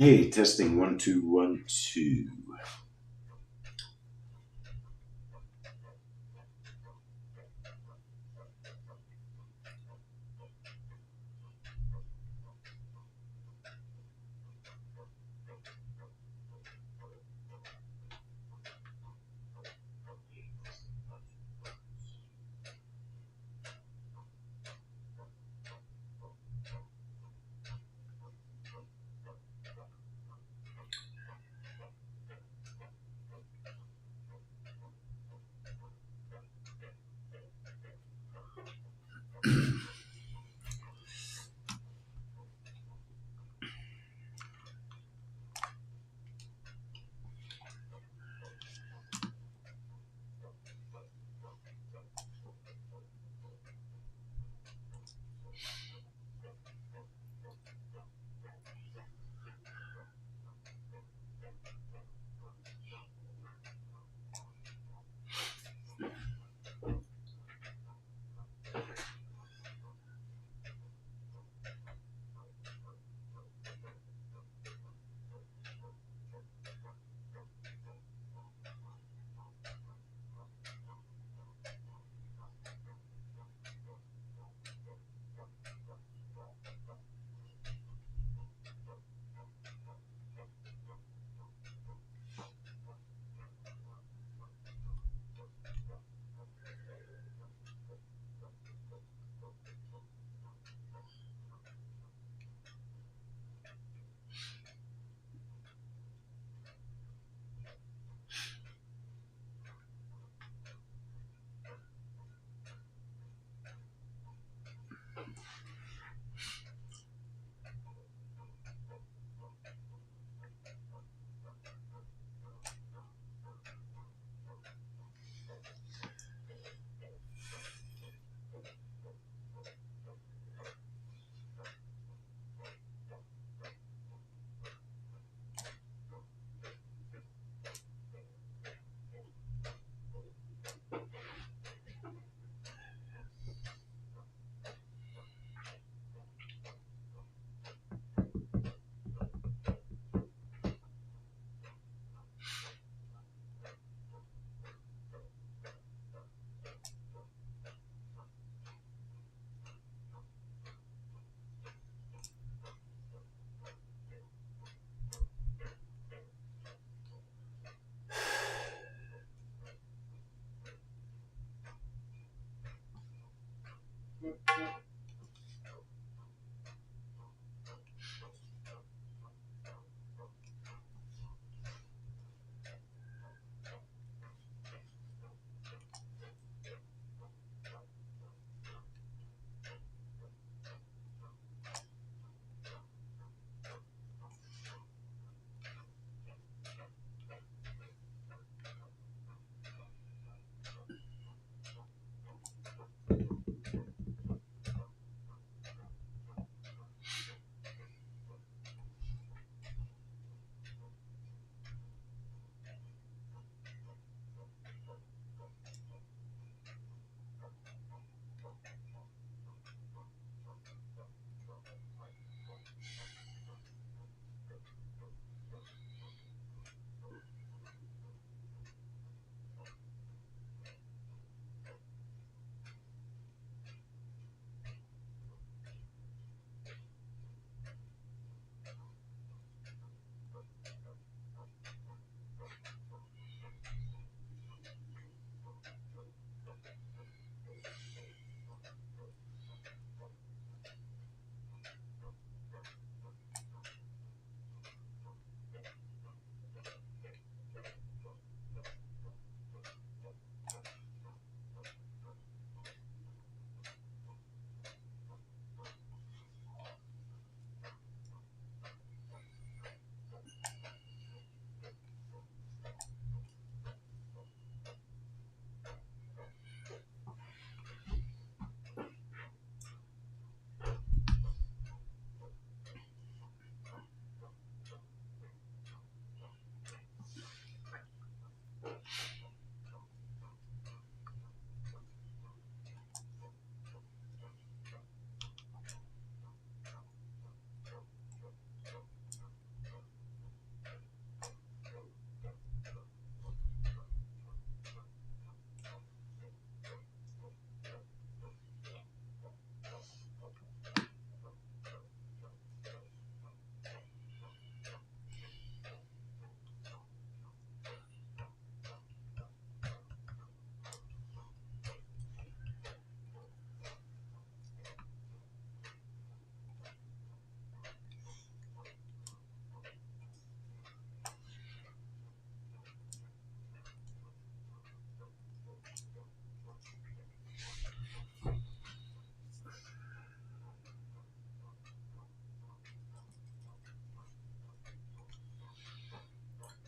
Hey, testing 1 2 1 2.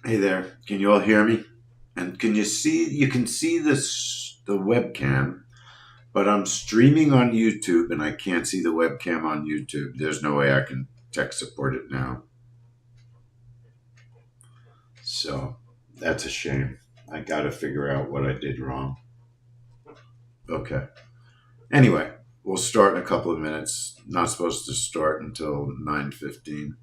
Hey there, can you all hear me? And can you see? You can see the webcam, but I'm streaming on YouTube and I can't see the webcam on YouTube. There's no way I can tech support it now. So that's a shame. I got to figure out what I did wrong. Okay. Anyway, we'll start in a couple of minutes. Not supposed to start until 9:15.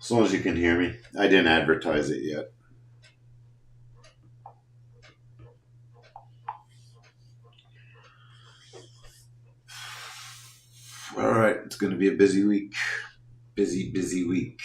As long as you can hear me. I didn't advertise it yet. All right, it's going to be a busy week. Busy week.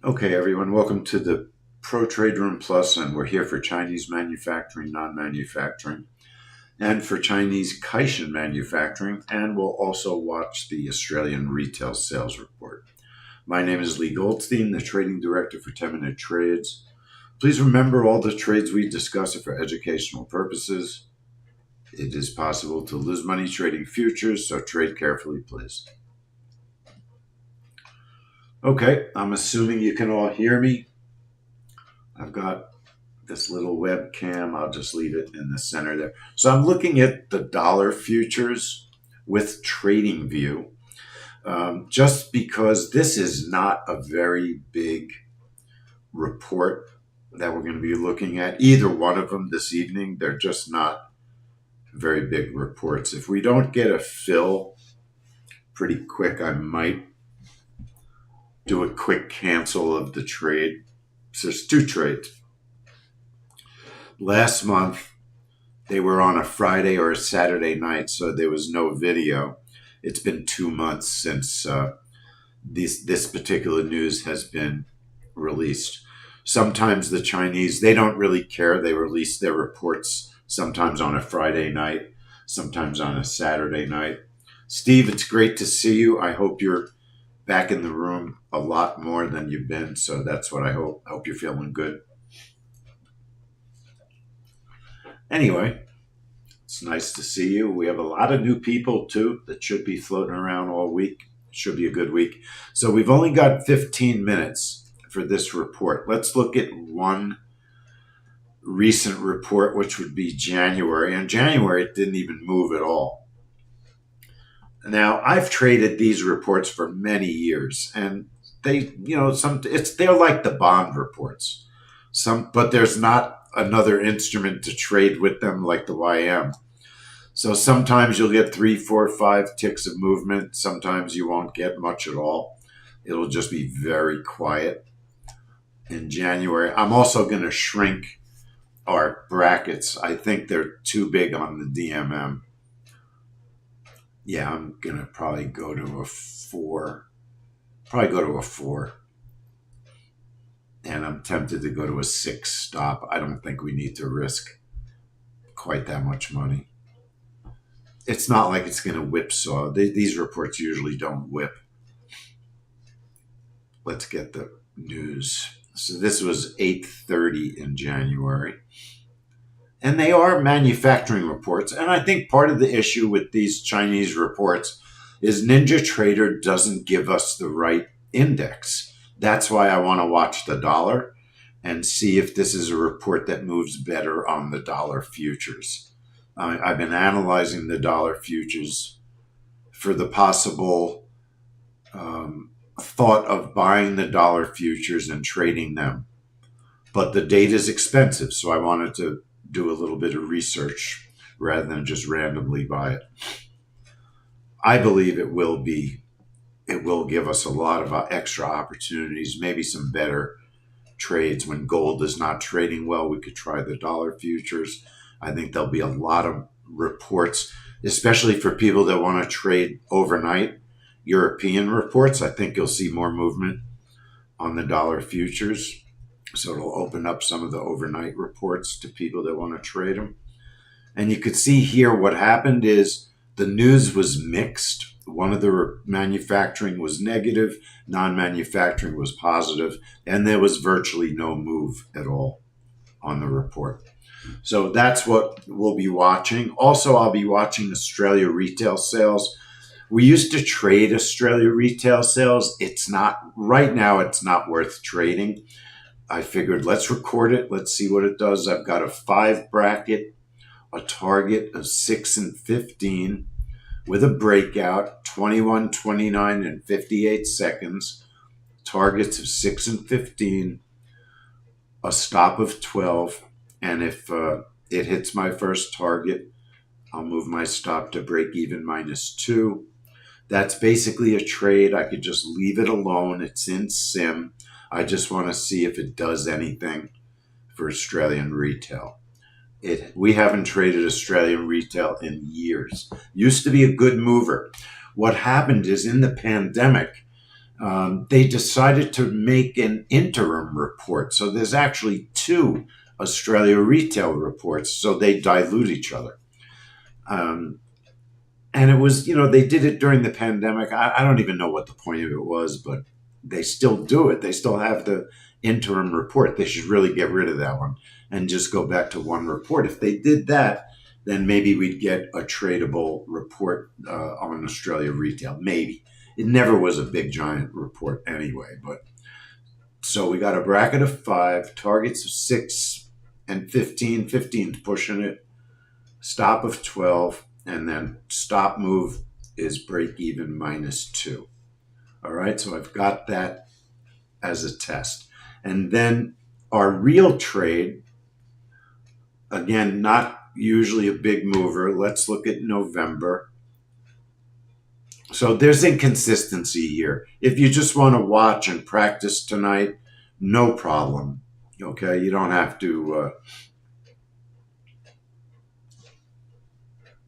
Okay, everyone, welcome to the Pro Trade Room Plus, and we're here for Chinese manufacturing, non-manufacturing, and for Chinese Kaishan manufacturing, and we'll also watch the Australian retail sales report. My name is Leigh Goldstein, the Trading Director for 10-Minute Trades. Please remember all the trades we discuss are for educational purposes. It is possible to lose money trading futures, so trade carefully, please. Okay, I'm assuming you can all hear me. I've got this little webcam. I'll just leave it in the center there. So I'm looking at the dollar futures with Trading View, just because this is not a very big report that we're going to be looking at. Either one of them this evening, they're just not very big reports. If we don't get a fill pretty quick, I might do a quick cancel of the trade. So there's two trades. Last month, they were on a Friday or a Saturday night, so there was no video. It's been 2 months since this particular news has been released. Sometimes the Chinese, they don't really care. They release their reports sometimes on a Friday night, sometimes on a Saturday night. Steve, it's great to see you. I hope you're back in the room a lot more than you've been, so that's what I hope. I hope you're feeling good. Anyway, it's nice to see you. We have a lot of new people, too, that should be floating around all week. Should be a good week. So we've only got 15 minutes for this report. Let's look at one recent report, which would be January. In January, it didn't even move at all. Now, I've traded these reports for many years, and they're like the bond reports. But there's not another instrument to trade with them like the YM. So sometimes you'll get 3, 4, 5 ticks of movement. Sometimes you won't get much at all. It'll just be very quiet in January. I'm also going to shrink our brackets. I think they're too big on the DMM. Yeah, I'm going to probably go to a 4. And I'm tempted to go to a 6 stop. I don't think we need to risk quite that much money. It's not like it's going to whipsaw. These reports usually don't whip. Let's get the news. So this was 8:30 in January. And they are manufacturing reports. And I think part of the issue with these Chinese reports is NinjaTrader doesn't give us the right index. That's why I want to watch the dollar and see if this is a report that moves better on the dollar futures. I've been analyzing the dollar futures for the possible thought of buying the dollar futures and trading them. But the data is expensive, so I wanted to do a little bit of research rather than just randomly buy it. I believe it will give us a lot of extra opportunities, maybe some better trades. When gold is not trading well, we could try the dollar futures. I think there'll be a lot of reports, especially for people that want to trade overnight. European reports, I think you'll see more movement on the dollar futures. So it'll open up some of the overnight reports to people that want to trade them. And you could see here what happened is the news was mixed. One of the manufacturing was negative, non-manufacturing was positive, and there was virtually no move at all on the report. So that's what we'll be watching. Also, I'll be watching Australia retail sales. We used to trade Australia retail sales. It's not, right now, it's not worth trading. I figured let's record it. Let's see what it does. I've got a 5 bracket, a target of 6 and 15 with a breakout, 21, 29, and 58 seconds, targets of 6 and 15, a stop of 12. And if it hits my first target, I'll move my stop to break even -2. That's basically a trade. I could just leave it alone. It's in sim. I just want to see if it does anything for Australian retail. We haven't traded Australian retail in years. Used to be a good mover. What happened is in the pandemic, they decided to make an interim report. So there's actually 2 Australia retail reports. So they dilute each other. And it was, they did it during the pandemic. I don't even know what the point of it was, but they still do it. They still have the interim report. They should really get rid of that one and just go back to one report. If they did that, then maybe we'd get a tradable report on Australia retail. Maybe. It never was a big giant report anyway. But so we got a bracket of 5, targets of 6 and 15. 15's pushing it, stop of 12, and then stop move is break even -2. All right, so I've got that as a test. And then our real trade, again, not usually a big mover. Let's look at November. So there's inconsistency here. If you just want to watch and practice tonight, no problem. Okay, you don't have to.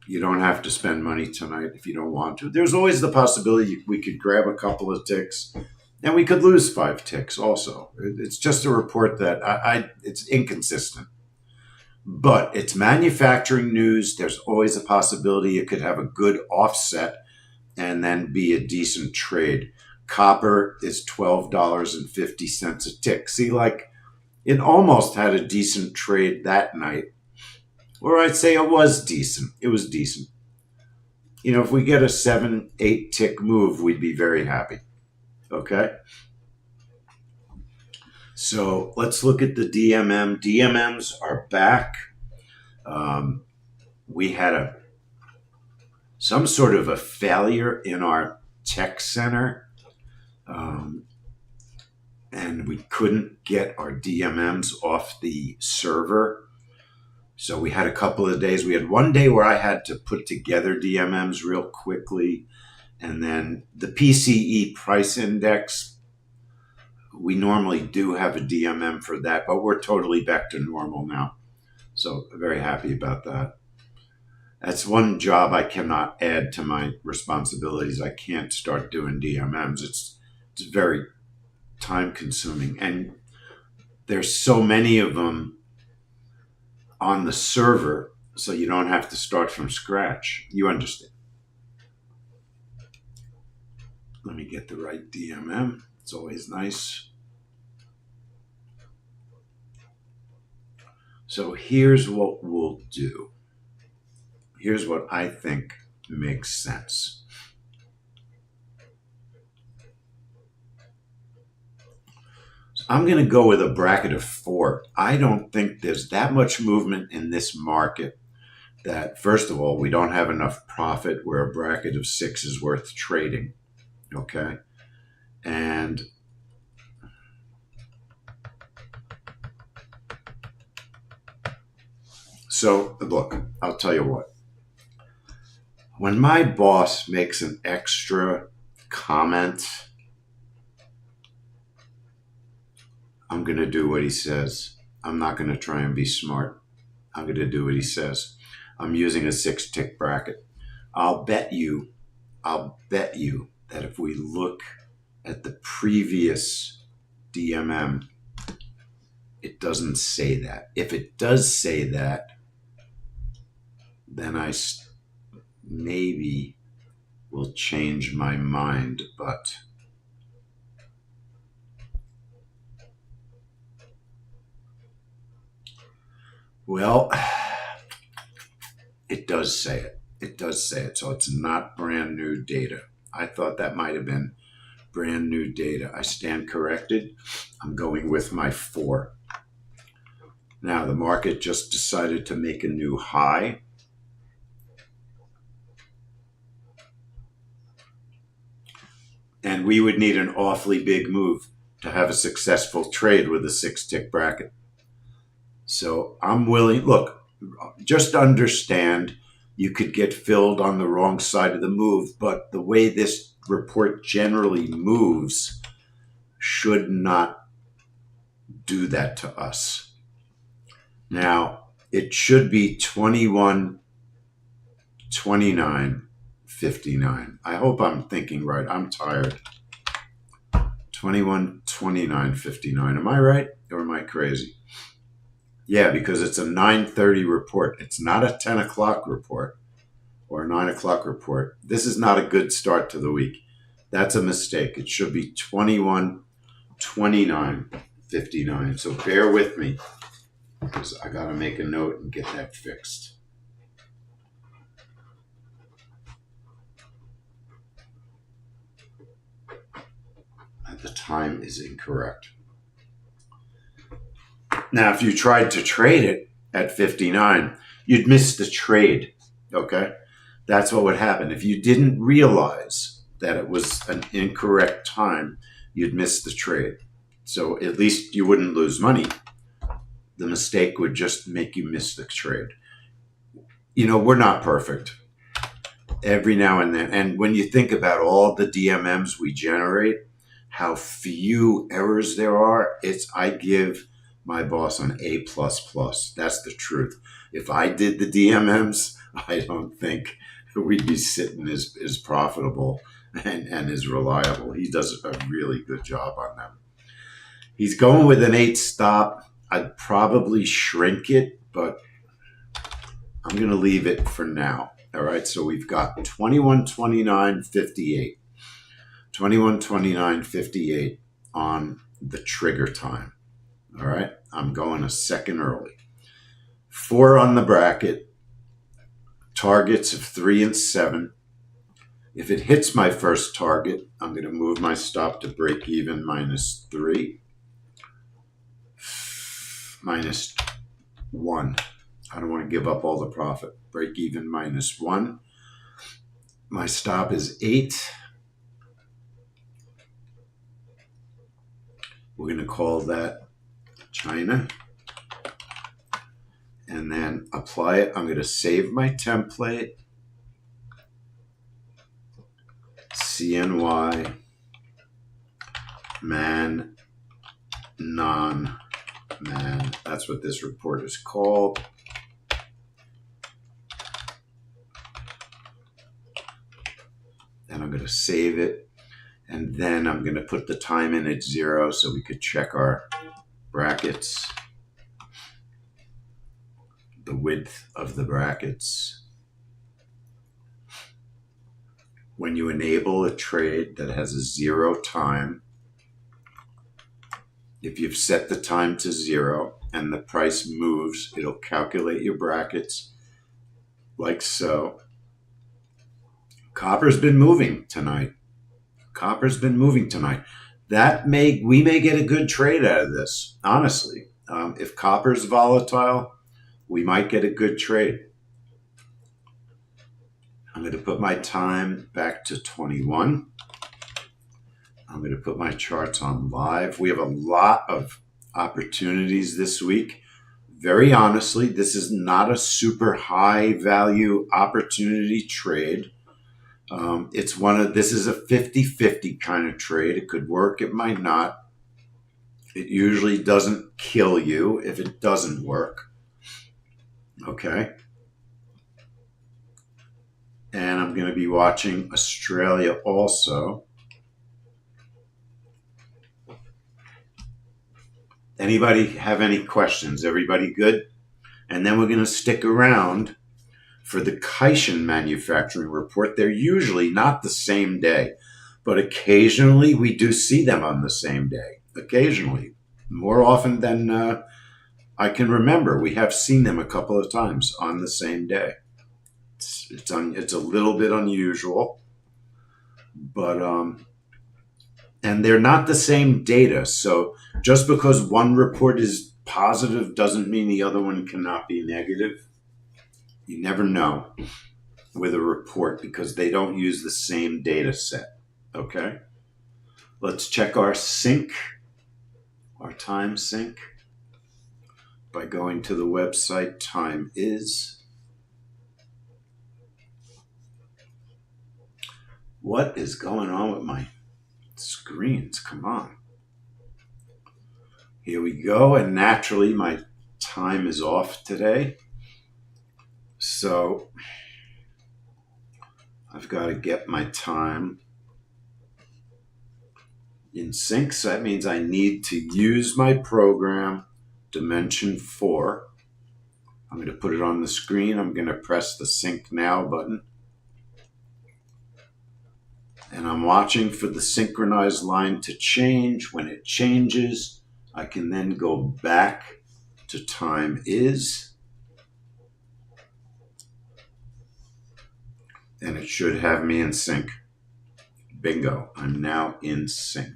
You don't have to spend money tonight if you don't want to. There's always the possibility we could grab a couple of ticks, and we could lose 5 ticks also. It's just a report that it's inconsistent. But it's manufacturing news. There's always a possibility it could have a good offset and then be a decent trade. Copper is $12.50 a tick. See, like it almost had a decent trade that night. Or I'd say it was decent. It was decent. If we get a 7, 8 tick move, we'd be very happy. Okay? So let's look at the DMM. DMMs are back. We had some sort of a failure in our tech center, and we couldn't get our DMMs off the server. So we had a couple of days. We had one day where I had to put together DMMs real quickly. And then the PCE price index, we normally do have a DMM for that, but we're totally back to normal now. So I'm very happy about that. That's one job I cannot add to my responsibilities. I can't start doing DMMs. It's very time consuming. And there's so many of them on the server, so you don't have to start from scratch. You understand. Let me get the right DMM. It's always nice. So here's what we'll do. Here's what I think makes sense. So I'm going to go with a bracket of 4. I don't think there's that much movement in this market that, first of all, we don't have enough profit where a bracket of 6 is worth trading. Okay. And so, look, I'll tell you what. When my boss makes an extra comment, I'm going to do what he says. I'm not going to try and be smart. I'm going to do what he says. I'm using a 6-tick bracket. I'll bet you that if we look at the previous DMM, it doesn't say that. If it does say that, then I maybe will change my mind, but well, it does say it. It does say it. So it's not brand new data. I thought that might have been brand new data. I stand corrected. I'm going with my 4. Now, the market just decided to make a new high. And we would need an awfully big move to have a successful trade with a 6-tick bracket. So I'm willing, look, just understand you could get filled on the wrong side of the move, but the way this report generally moves should not do that to us. Now, it should be 21, 29, 59. I hope I'm thinking right. I'm tired. 21, 29, 59. Am I right or am I crazy? Yeah, because it's a 9:30 report. It's not a 10 o'clock report or a 9 o'clock report. This is not a good start to the week. That's a mistake. It should be 21, 29, 59. So bear with me because I got to make a note and get that fixed. The time is incorrect. Now, if you tried to trade it at 59, you'd miss the trade, okay? That's what would happen. If you didn't realize that it was an incorrect time, you'd miss the trade. So at least you wouldn't lose money. The mistake would just make you miss the trade. You know, we're not perfect. Every now and then. And when you think about all the DMMs we generate, how few errors there are, I give my boss an A++. That's the truth. If I did the DMMs, I don't think we'd be sitting as profitable and as reliable. He does a really good job on them. He's going with an 8 stop. I'd probably shrink it, but I'm going to leave it for now. All right, so we've got 21, 29, 58. 21, 29, 58 on the trigger time. All right, I'm going a second early. 4 on the bracket, targets of 3 and 7. If it hits my first target, I'm going to move my stop to break even -3, -1. I don't want to give up all the profit. Break even -1. My stop is 8. We're going to call that China. And then apply it. I'm going to save my template. CNY, man, non-man. That's what this report is called. And I'm going to save it. And then I'm going to put the time in at 0 so we could check our brackets, the width of the brackets. When you enable a trade that has a 0 time, if you've set the time to 0, and the price moves, it'll calculate your brackets like so. Copper's been moving tonight. We may get a good trade out of this, honestly. If copper's volatile, we might get a good trade. I'm going to put my time back to 21. I'm going to put my charts on live. We have a lot of opportunities this week. Very honestly, this is not a super high value opportunity trade. This is a 50-50 kind of trade. It could work, it might not. It usually doesn't kill you if it doesn't work. Okay. And I'm going to be watching Australia also. Anybody have any questions? Everybody good? And then we're going to stick around for the Kaishan manufacturing report. They're usually not the same day, but occasionally we do see them on the same day. Occasionally. More often than I can remember. We have seen them a couple of times on the same day. It's a little bit unusual, but and they're not the same data. So just because one report is positive doesn't mean the other one cannot be negative. You never know with a report because they don't use the same data set. Okay, let's check our sync, our time sync, by going to the website Time Is. What is going on with my screens? Come on. Here we go. And naturally, my time is off today. So I've got to get my time in sync. So that means I need to use my program, Dimension 4. I'm going to put it on the screen. I'm going to press the Sync Now button. And I'm watching for the synchronized line to change. When it changes, I can then go back to Time Is. And it should have me in sync. Bingo, I'm now in sync.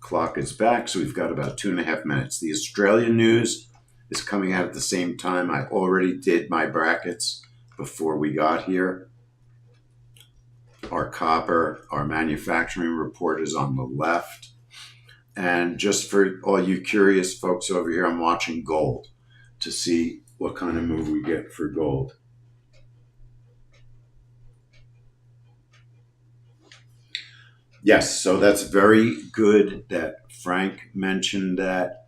Clock is back, so we've got about 2.5 minutes. The Australian news is coming out at the same time. I already did my brackets before we got here. Our copper, our manufacturing report is on the left. And just for all you curious folks over here, I'm watching gold to see what kind of move we get for gold. Yes, so that's very good that Frank mentioned that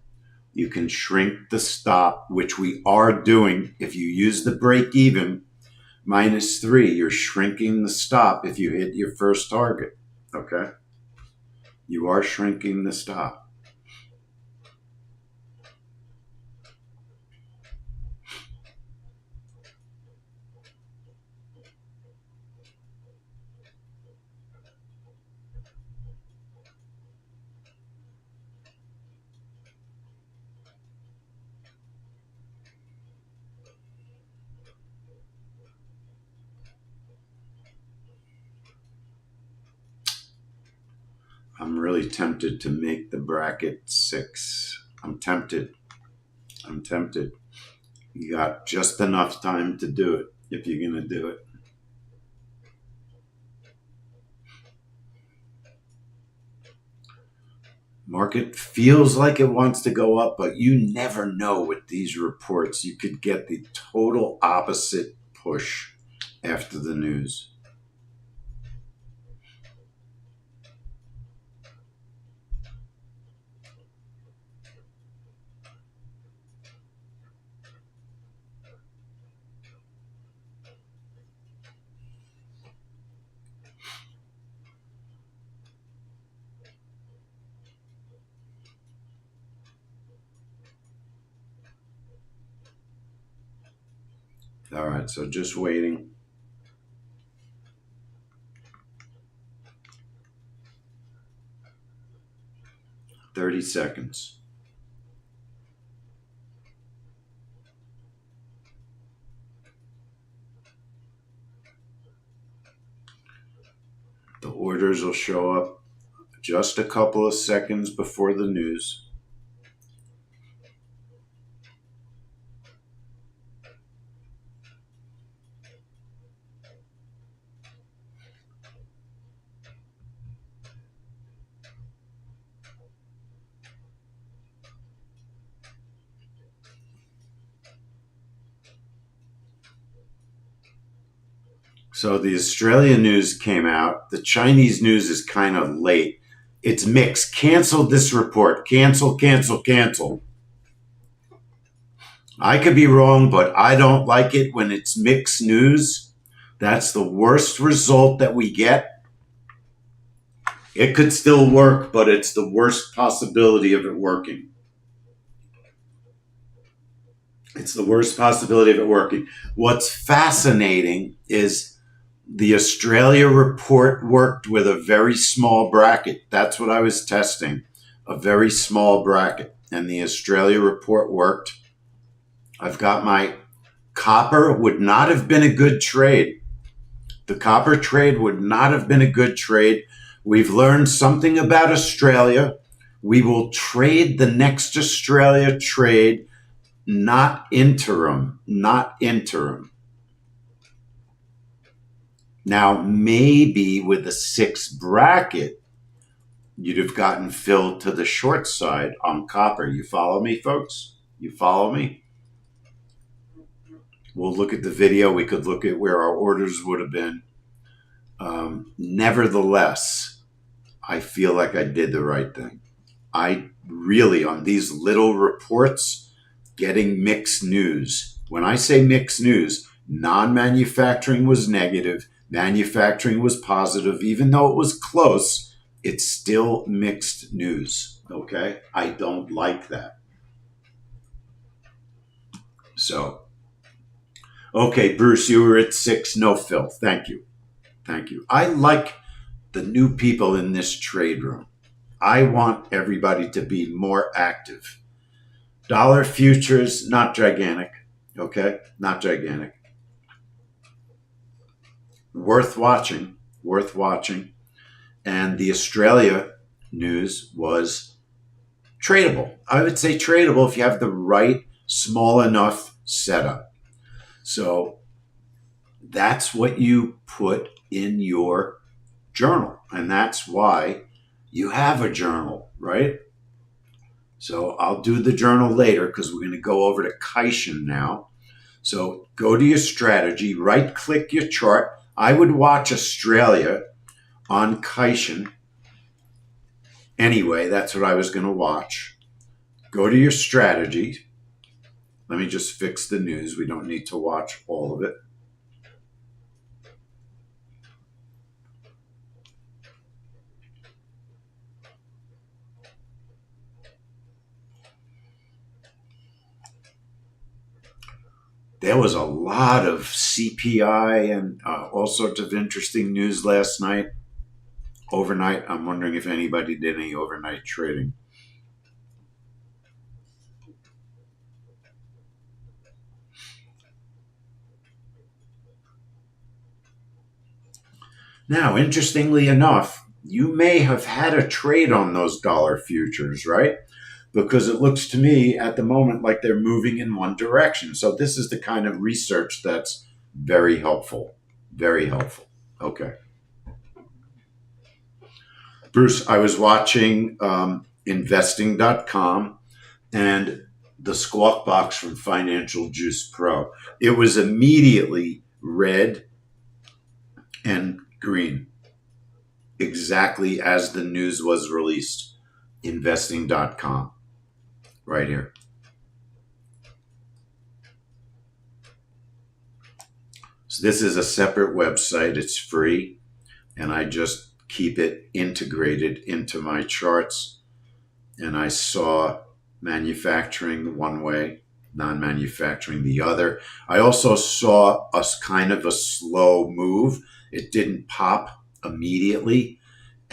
you can shrink the stop, which we are doing. If you use the break even, -3, you're shrinking the stop if you hit your first target. Okay? You are shrinking the stop. I'm really tempted to make the bracket 6. I'm tempted. You got just enough time to do it if you're going to do it. Market feels like it wants to go up, but you never know with these reports. You could get the total opposite push after the news. All right, so just waiting. 30 seconds. The orders will show up just a couple of seconds before the news. So the Australian news came out. The Chinese news is kind of late. It's mixed. Cancel this report. Cancel, cancel, cancel. I could be wrong, but I don't like it when it's mixed news. That's the worst result that we get. It could still work, but it's the worst possibility of it working. It's the worst possibility of it working. What's fascinating is the Australia report worked with a very small bracket. That's what I was testing, a very small bracket. And the Australia report worked. I've got my copper. Would not have been a good trade. The copper trade would not have been a good trade. We've learned something about Australia. We will trade the next Australia trade, not interim, not interim. Now, maybe with a 6 bracket, you'd have gotten filled to the short side on copper. You follow me, folks? You follow me? We'll look at the video. We could look at where our orders would have been. Nevertheless, I feel like I did the right thing. I really, on these little reports, getting mixed news. When I say mixed news, non-manufacturing was negative. Manufacturing was positive. Even though it was close, it's still mixed news. Okay? I don't like that. So, okay, Bruce, you were at 6, no fill. Thank you. Thank you. I like the new people in this trade room. I want everybody to be more active. Dollar futures, not gigantic. Okay? Not gigantic. Worth watching. Worth watching. And the Australia news was tradable. I would say tradable if you have the right small enough setup. So that's what you put in your journal. And that's why you have a journal, right? So I'll do the journal later because we're going to go over to Kaishin now. So go to your strategy, right click your chart. I would watch Australia on Kaishin. Anyway, that's what I was going to watch. Go to your strategy. Let me just fix the news. We don't need to watch all of it. There was a lot of CPI and all sorts of interesting news last night. Overnight, I'm wondering if anybody did any overnight trading. Now, interestingly enough, you may have had a trade on those dollar futures, right? Because it looks to me at the moment like they're moving in one direction. So this is the kind of research that's very helpful. Very helpful. Okay. Bruce, I was watching investing.com and the Squawk Box from Financial Juice Pro. It was immediately red and green, exactly as the news was released. Investing.com. Right here. So this is a separate website. It's free. And I just keep it integrated into my charts. And I saw manufacturing one way, non-manufacturing the other. I also saw a kind of a slow move. It didn't pop immediately.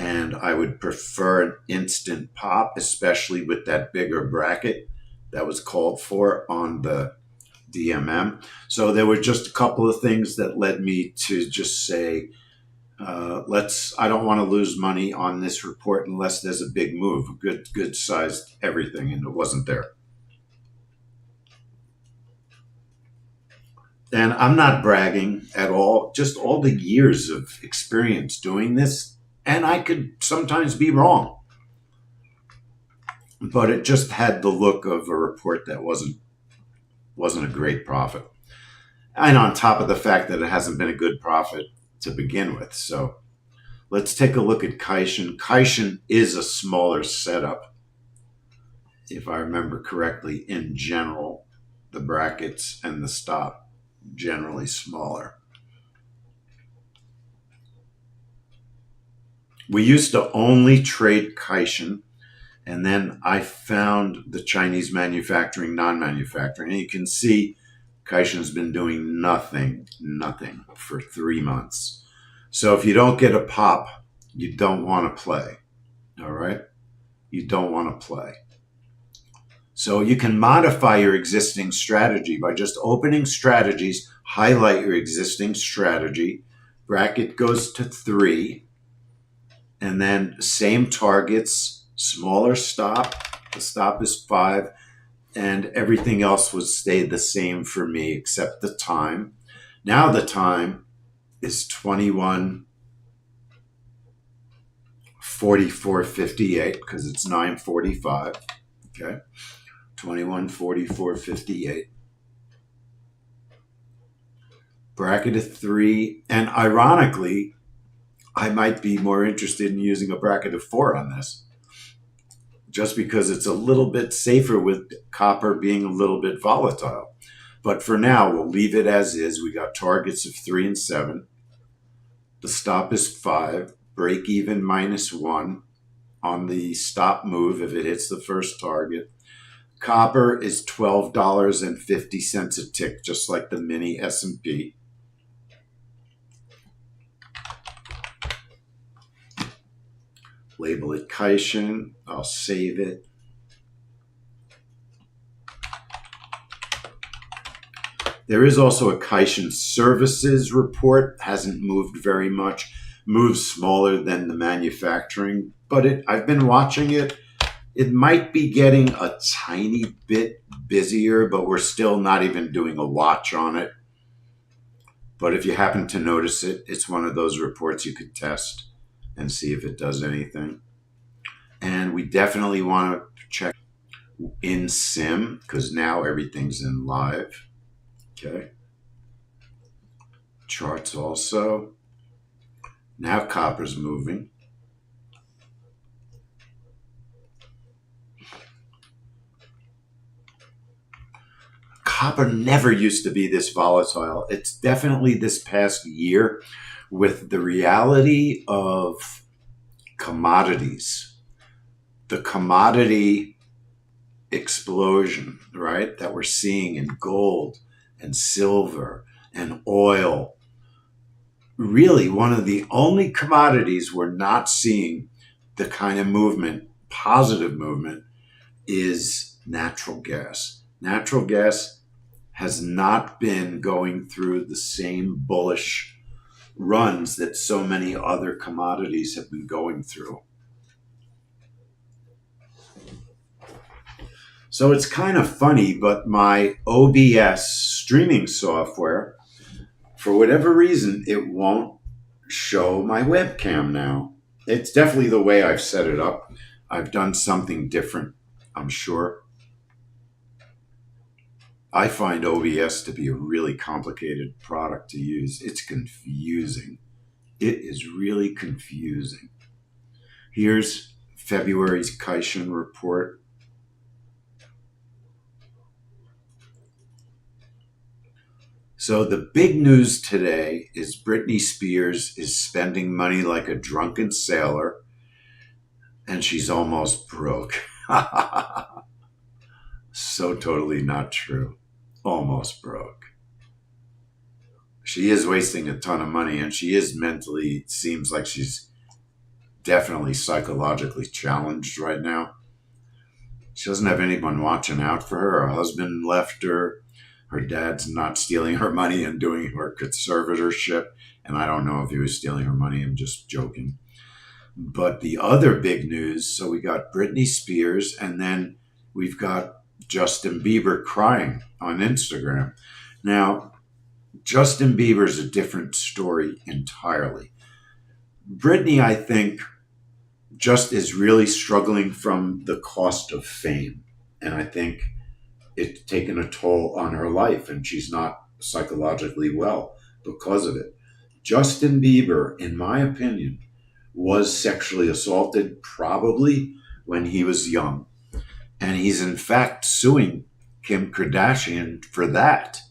and I would prefer an instant pop, especially with that bigger bracket that was called for on the DMM. So there were just a couple of things that led me to just say, I don't want to lose money on this report unless there's a big move, good sized everything, and it wasn't there. And I'm not bragging at all, just all the years of experience doing this. And I could sometimes be wrong, but it just had the look of a report that wasn't a great profit. And on top of the fact that it hasn't been a good profit to begin with. So let's take a look at Kaishin. Kaishin is a smaller setup, if I remember correctly, in general. The brackets and the stop generally smaller. We used to only trade Kaishin, and then I found the Chinese manufacturing, non-manufacturing, and you can see Kaishin's been doing nothing for 3 months. So if you don't get a pop, you don't want to play. All right? You don't want to play. So you can modify your existing strategy by just opening strategies, highlight your existing strategy, bracket goes to 3, and then same targets, smaller stop. The stop is 5, and everything else would stay the same for me except the time. Now the time is 21:44:58 because it's 9:45. Okay, 21:44:58. Bracket of 3, and ironically, I might be more interested in using a bracket of 4 on this, just because it's a little bit safer with copper being a little bit volatile. But for now, we'll leave it as is. We got targets of 3 and 7. The stop is 5. Break even -1 on the stop move if it hits the first target. Copper is $12.50 a tick, just like the mini S&P. Label it Kaishin. I'll save it. There is also a Kaishin services report. Hasn't moved very much. Moves smaller than the manufacturing, but I've been watching it. It might be getting a tiny bit busier, but we're still not even doing a watch on it. But if you happen to notice it, it's one of those reports you could test and see if it does anything. And we definitely want to check in sim because now everything's in live. Okay. Charts also. Now copper's moving. Copper never used to be this volatile. It's definitely this past year with the reality of commodities, the commodity explosion, right, that we're seeing in gold and silver and oil. Really, one of the only commodities we're not seeing the kind of movement, positive movement, is natural gas. Natural gas has not been going through the same bullish runs that so many other commodities have been going through. So it's kind of funny, but my OBS streaming software, for whatever reason, it won't show my webcam now. It's definitely the way I've set it up. I've done something different, I'm sure. I find OBS to be a really complicated product to use. It's confusing. It is really confusing. Here's February's Kaishin report. So the big news today is Britney Spears is spending money like a drunken sailor, and she's almost broke. So totally not true. Almost broke. She is wasting a ton of money, and she is mentally, it seems like she's definitely psychologically challenged right now. She doesn't have anyone watching out for her. Her husband left her. Her dad's not stealing her money and doing her conservatorship. And I don't know if he was stealing her money. I'm just joking. But the other big news, so we got Britney Spears, and then we've got Justin Bieber crying on Instagram. Now, Justin Bieber's a different story entirely. Britney, I think, just is really struggling from the cost of fame. And I think it's taken a toll on her life, and she's not psychologically well because of it. Justin Bieber, in my opinion, was sexually assaulted probably when he was young. And he's in fact suing Kim Kardashian for that.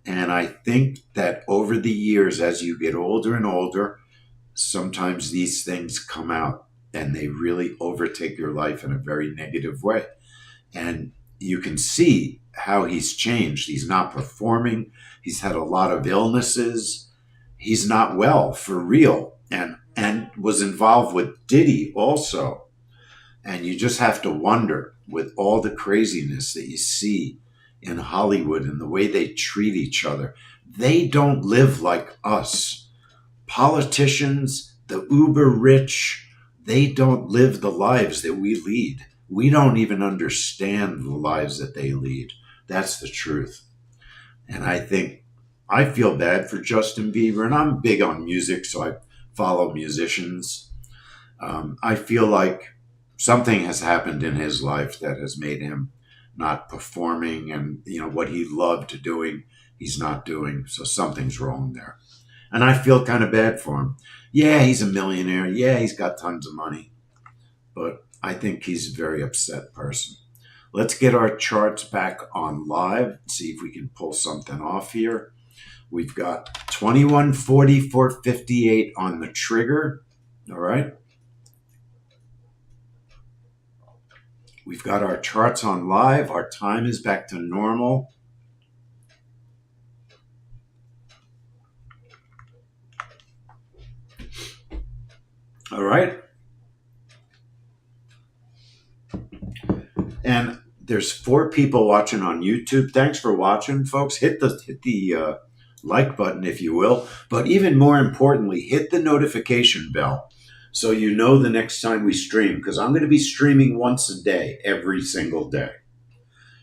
And I think that over the years, as you get older and older, sometimes these things come out and they really overtake your life in a very negative way. And you can see how he's changed. He's not performing. He's had a lot of illnesses. He's not well for real. And was involved with Diddy also. And you just have to wonder, with all the craziness that you see in Hollywood and the way they treat each other, they don't live like us. Politicians, the uber rich, they don't live the lives that we lead. We don't even understand the lives that they lead. That's the truth. And I feel bad for Justin Bieber, and I'm big on music, so I follow musicians. I feel like something has happened in his life that has made him not performing, and what he loved doing, he's not doing. So something's wrong there. And I feel kind of bad for him. Yeah, he's a millionaire. Yeah, he's got tons of money. But I think he's a very upset person. Let's get our charts back on live, see if we can pull something off here. We've got 2144.58 on the trigger. All right. We've got our charts on live. Our time is back to normal. All right. And there's 4 people watching on YouTube. Thanks for watching, folks. Hit the like button, if you will. But even more importantly, hit the notification bell so you know the next time we stream, because I'm going to be streaming once a day, every single day.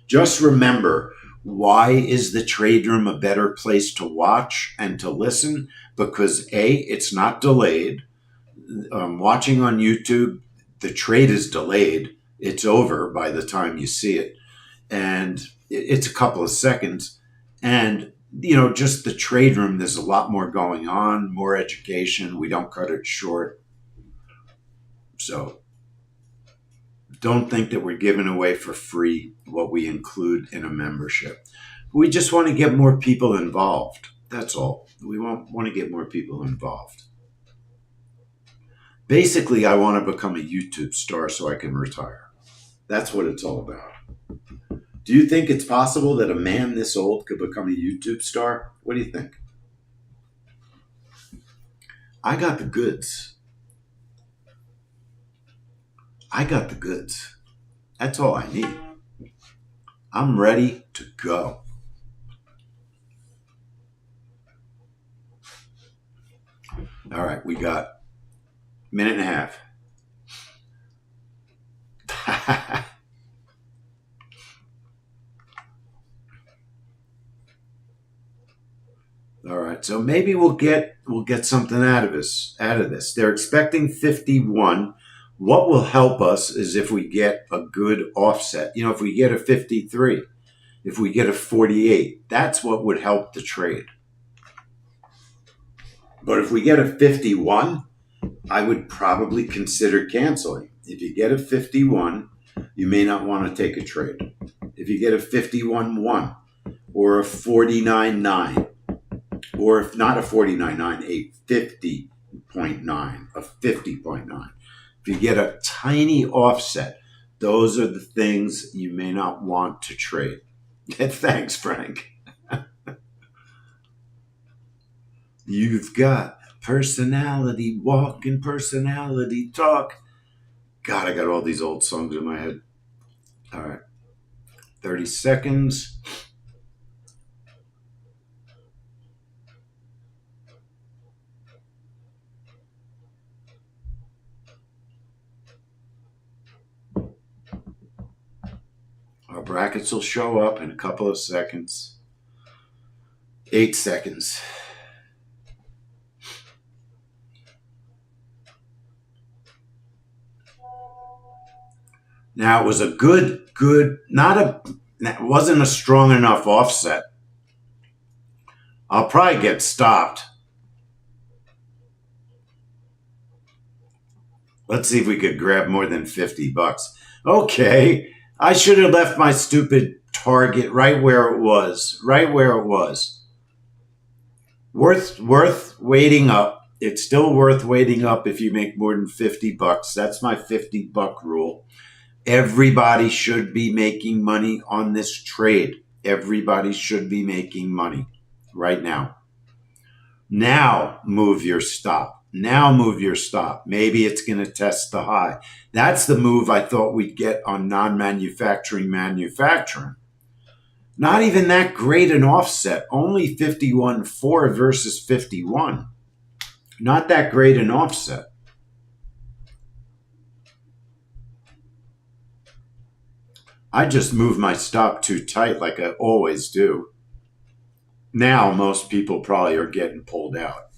Just remember, why is the trade room a better place to watch and to listen? Because A, it's not delayed. Watching on YouTube, the trade is delayed. It's over by the time you see it. And it's a couple of seconds. And, just the trade room, there's a lot more going on, more education. We don't cut it short. So don't think that we're giving away for free what we include in a membership. We just want to get more people involved. That's all. We want to get more people involved. Basically, I want to become a YouTube star so I can retire. That's what it's all about. Do you think it's possible that a man this old could become a YouTube star? What do you think? I got the goods. I got the goods. That's all I need. I'm ready to go. All right, we got a minute and a half. All right, so maybe we'll get something out of this. They're expecting 51. What will help us is if we get a good offset. If we get a 53, if we get a 48, that's what would help the trade. But if we get a 51, I would probably consider canceling. If you get a 51, you may not want to take a trade. If you get a 51.1 or a 49.9, or if not a 49.9, a 50.9, a 50.9. If you get a tiny offset, those are the things you may not want to trade. Thanks, Frank. You've got Personality walk and personality talk. God, I got all these old songs in my head. All right. 30 seconds. Our brackets will show up in a couple of seconds. 8 seconds. Now it was a good, it wasn't a strong enough offset. I'll probably get stopped. Let's see if we could grab more than $50. Okay. I should have left my stupid target right where it was. Right where it was. Worth waiting up. It's still worth waiting up if you make more than $50. That's my $50 rule. Everybody should be making money on this trade. Everybody should be making money right now. Now move your stop. Now move your stop. Maybe it's going to test the high. That's the move I thought we'd get on non-manufacturing manufacturing. Not even that great an offset. Only 51.4 versus 51. Not that great an offset. I just moved my stop too tight like I always do. Now most people probably are getting pulled out.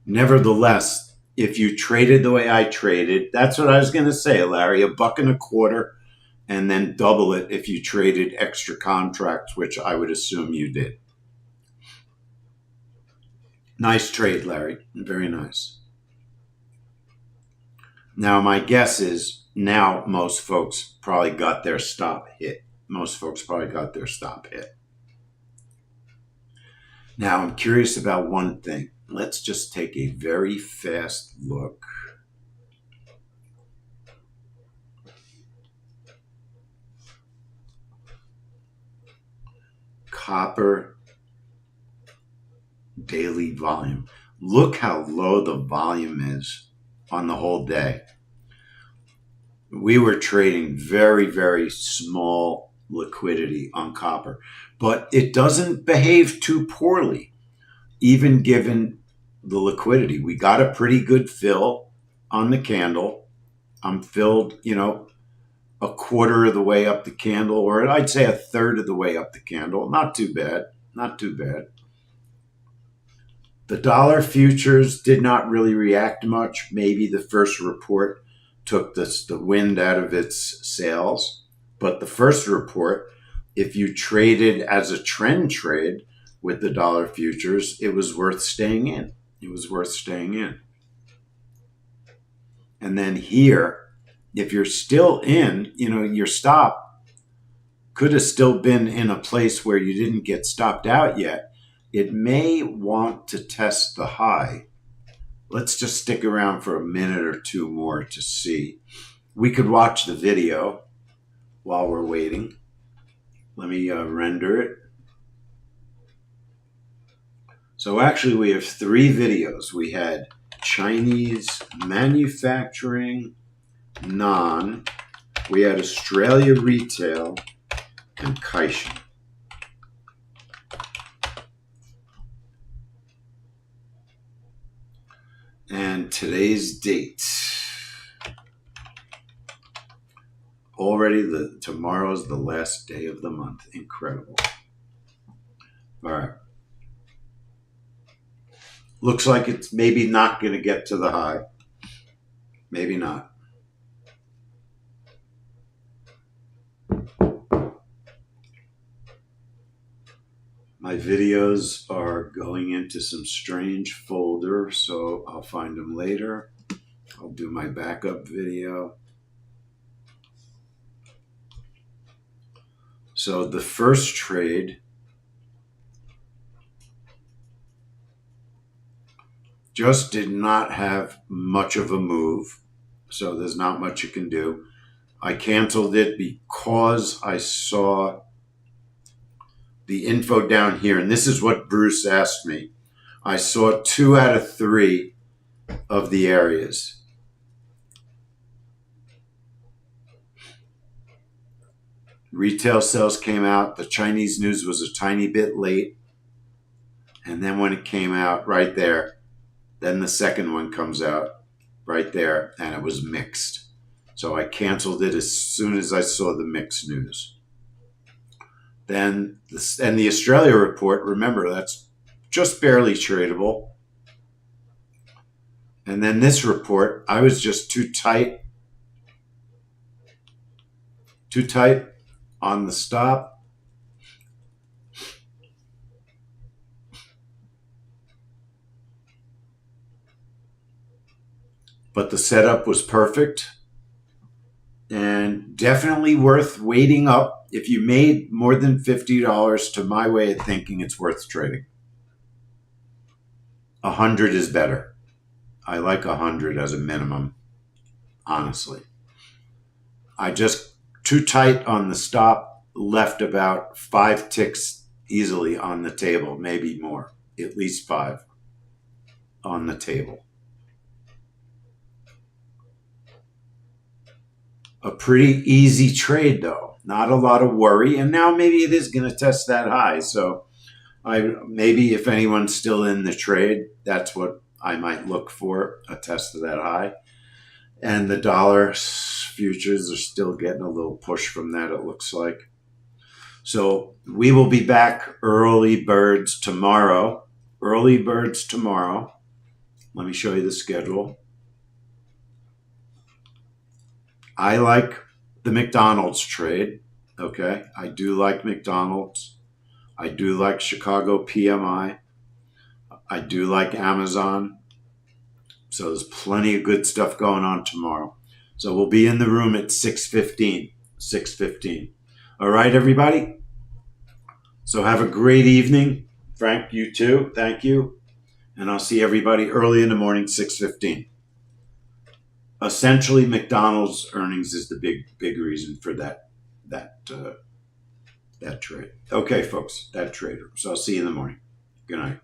Nevertheless, if you traded the way I traded, that's what I was going to say, Larry, $1.25, and then double it if you traded extra contracts, which I would assume you did. Nice trade, Larry. Very nice. Now, my guess is now most folks probably got their stop hit. Most folks probably got their stop hit. Now, I'm curious about one thing. Let's just take a very fast look. Copper daily volume. Look how low the volume is on the whole day. We were trading very, very small liquidity on copper, but it doesn't behave too poorly, even given the liquidity. We got a pretty good fill on the candle. I'm filled, a quarter of the way up the candle, or I'd say a third of the way up the candle. Not too bad. Not too bad. The dollar futures did not really react much. Maybe the first report took the wind out of its sails. But the first report, if you traded as a trend trade with the dollar futures, it was worth staying in. It was worth staying in. And then here, if you're still in, your stop could have still been in a place where you didn't get stopped out yet. It may want to test the high. Let's just stick around for a minute or two more to see. We could watch the video while we're waiting. Let me render it. So actually we have 3 videos. We had Chinese manufacturing, non. We had Australia retail and Kaishin. And today's date. Already tomorrow's the last day of the month. Incredible. All right. Looks like it's maybe not going to get to the high. Maybe not. My videos are going into some strange folder, so I'll find them later. I'll do my backup video. So the first trade just did not have much of a move, so there's not much you can do. I canceled it because I saw the info down here, and this is what Bruce asked me. I saw 2 out of 3 of the areas. Retail sales came out. The Chinese news was a tiny bit late. And then when it came out right there, then the second one comes out right there, and it was mixed. So I canceled it as soon as I saw the mixed news. Then, and the Australia report, remember, that's just barely tradable. And then this report, I was just too tight on the stop. But the setup was perfect and definitely worth waiting up. If you made more than $50, to my way of thinking, it's worth trading. 100 is better. I like 100 as a minimum, honestly. I just too tight on the stop, left about 5 ticks easily on the table, maybe more, at least 5 on the table. A pretty easy trade, though. Not a lot of worry. And now maybe it is going to test that high. So maybe if anyone's still in the trade, that's what I might look for, a test of that high. And the dollar futures are still getting a little push from that, it looks like. So we will be back early birds tomorrow. Early birds tomorrow. Let me show you the schedule. I like the McDonald's trade. Okay. I do like McDonald's. I do like Chicago PMI. I do like Amazon. So there's plenty of good stuff going on tomorrow. So we'll be in the room at 6:15. 6:15. All right, everybody. So have a great evening. Frank, you too. Thank you. And I'll see everybody early in the morning, 6:15. Essentially, McDonald's earnings is the big reason for that trade. Okay, folks, that trader. So I'll see you in the morning. Good night.